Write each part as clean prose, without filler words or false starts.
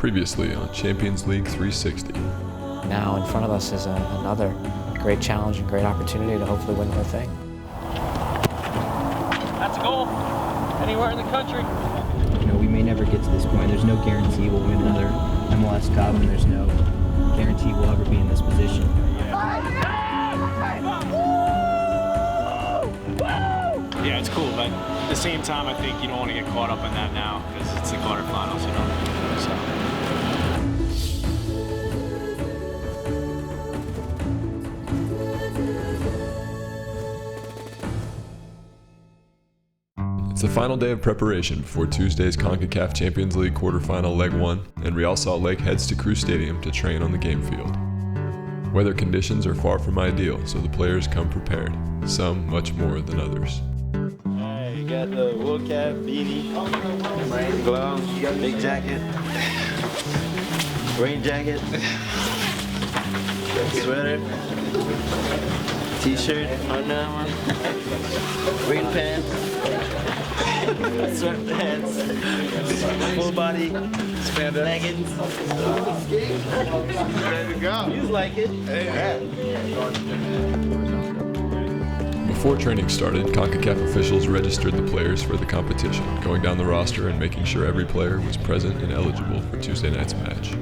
Previously on Champions League 360. Now in front of us is another great challenge and great opportunity to hopefully win the whole thing. That's a goal. Anywhere in the country. You know, we may never get to this point. There's no guarantee we'll win another MLS Cup, and there's no guarantee we'll ever be in this position. Yeah, it's cool, but at the same time, I think you don't want to get caught up in that now because it's the quarterfinals, you know. It's the final day of preparation before Tuesday's CONCACAF Champions League quarterfinal Leg 1, and Real Salt Lake heads to Crew Stadium to train on the game field. Weather conditions are far from ideal, so the players come prepared, some much more than others. You got the wool cap, beanie, gloves, big jacket, rain jacket, sweater, t-shirt, Under Armour, green pants, sweatpants, full body, leggings. Ready to go. You like it? Hey. Before training started, CONCACAF officials registered the players for the competition, going down the roster and making sure every player was present and eligible for Tuesday night's match.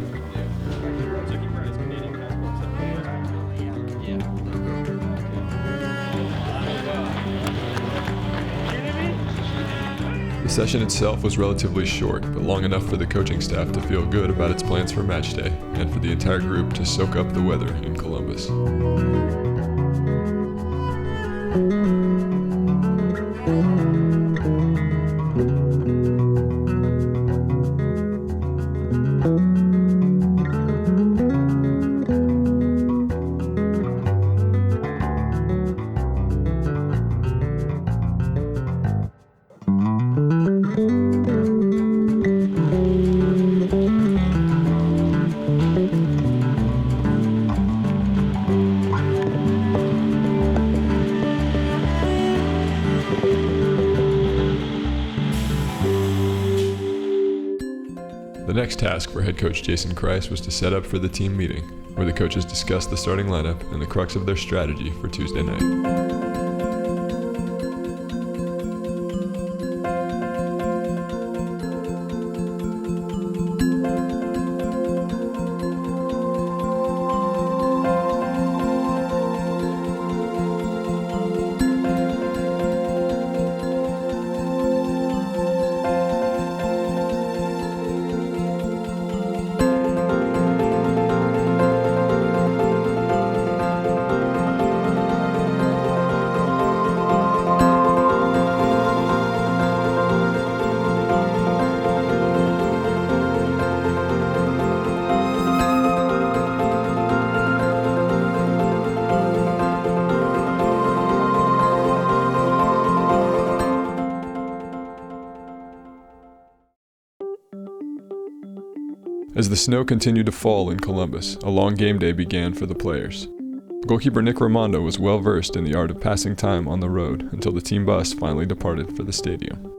The session itself was relatively short, but long enough for the coaching staff to feel good about its plans for match day, and for the entire group to soak up the weather in Columbus. The next task for head coach Jason Kreis was to set up for the team meeting, where the coaches discussed the starting lineup and the crux of their strategy for Tuesday night. As the snow continued to fall in Columbus, a long game day began for the players. Goalkeeper Nick Raimondo was well versed in the art of passing time on the road until the team bus finally departed for the stadium.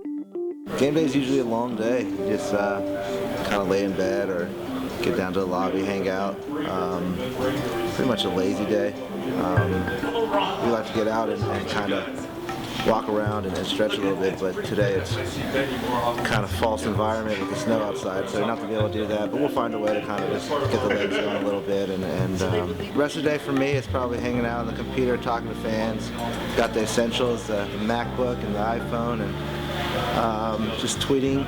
Game day is usually a long day. You just kind of lay in bed or get down to the lobby, hang out. Pretty much a lazy day. We like to get out and kind of walk around and stretch a little bit, but today it's kind of false environment with the snow outside, so not to be able to do that, but we'll find a way to kind of just get the legs going a little bit. And rest of the day for me is probably hanging out on the computer, talking to fans. Got the essentials, the MacBook and the iPhone, and just tweeting,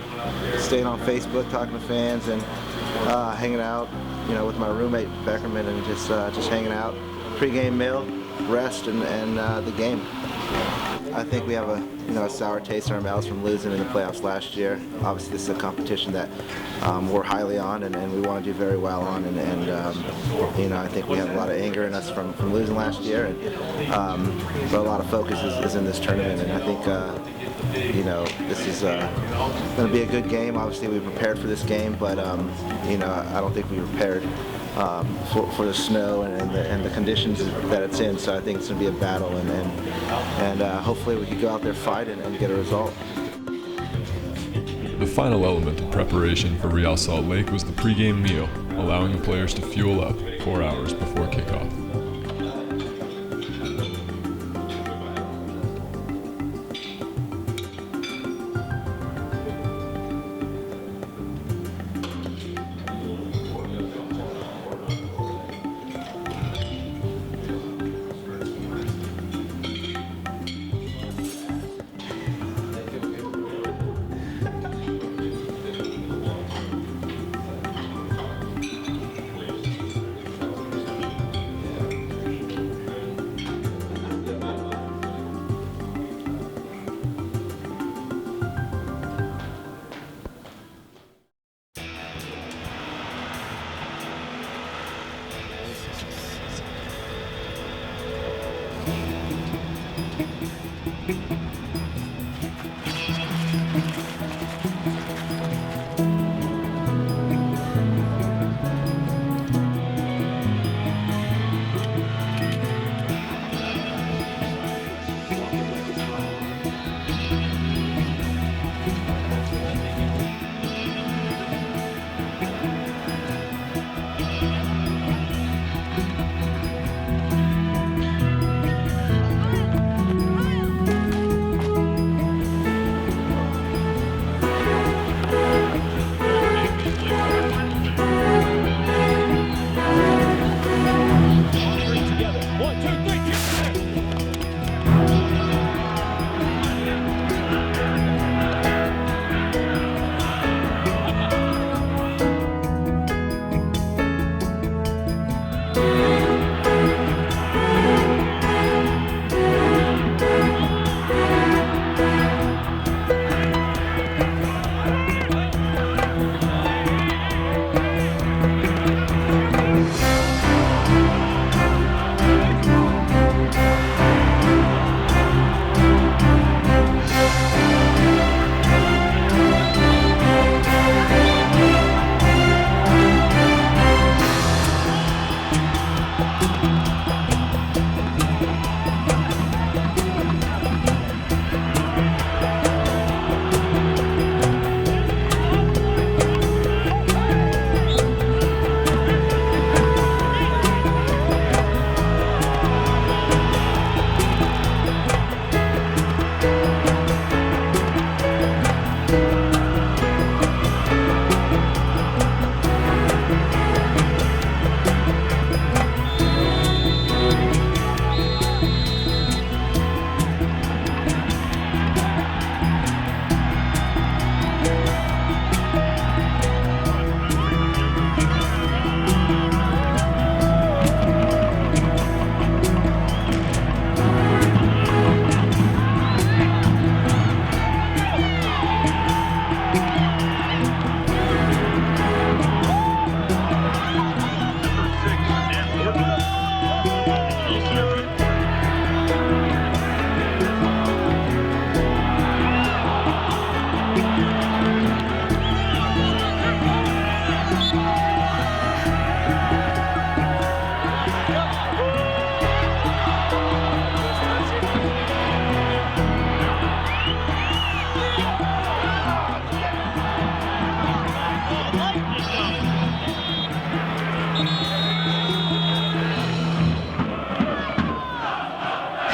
staying on Facebook, talking to fans, and hanging out, you know, with my roommate Beckerman, and just hanging out. Pre-game meal, rest, and the game. I think we have a sour taste in our mouths from losing in the playoffs last year. Obviously, this is a competition that we're highly on, and we want to do very well on. And I think we have a lot of anger in us from losing last year, but a lot of focus is in this tournament. And I think this is going to be a good game. Obviously, we prepared for this game, but I don't think we prepared for the snow and the conditions that it's in. So I think it's going to be a battle, and hopefully we can go out there, fight, and get a result. The final element of preparation for Real Salt Lake was the pregame meal, allowing the players to fuel up 4 hours before kickoff.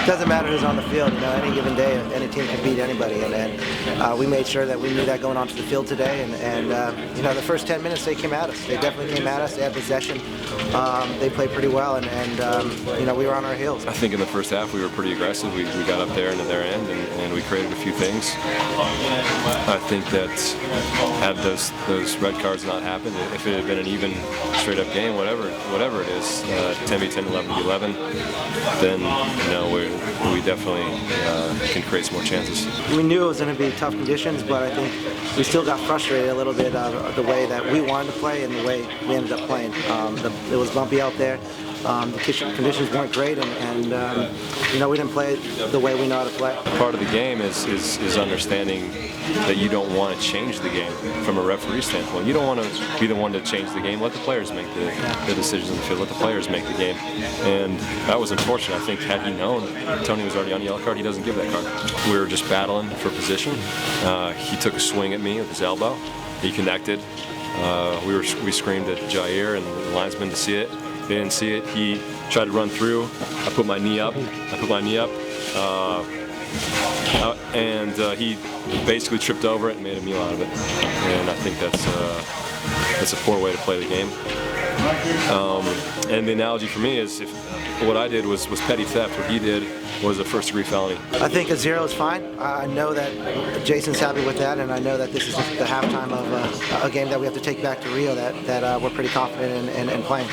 doesn't matter who's on the field. You know, any given day, any team can beat anybody, and we made sure that we knew that going onto the field today. And you know, the first 10 minutes they came at us. They definitely came at us. They had possession. They played pretty well, and you know, we were on our heels. I think in the first half we were pretty aggressive. We got up there into their end, and we created a few things. I think that had those red cards not happened, if it had been an even straight-up game, whatever it is, 10v10, 11v11, then you know we definitely can create some more chances. We knew it was going to be tough conditions, but I think we still got frustrated a little bit of the way that we wanted to play and the way we ended up playing. It was bumpy out there. The conditions weren't great, and we didn't play the way we know how to play. Part of the game is understanding that you don't want to change the game from a referee standpoint. You don't want to be the one to change the game. Let the players make the decisions in the field. Let the players make the game. And that was unfortunate. I think had he known Tony was already on the yellow card, he doesn't give that card. We were just battling for position. He took a swing at me with his elbow. He connected. We screamed at Jair and the linesman to see it. They didn't see it. He tried to run through. I put my knee up. And he basically tripped over it and made a meal out of it. And I think that's a poor way to play the game. And the analogy for me is if what I did was petty theft. What he did was a first-degree felony. I think a 0 is fine. I know that Jason's happy with that, and I know that this is the halftime of a game that we have to take back to Rio that we're pretty confident in playing.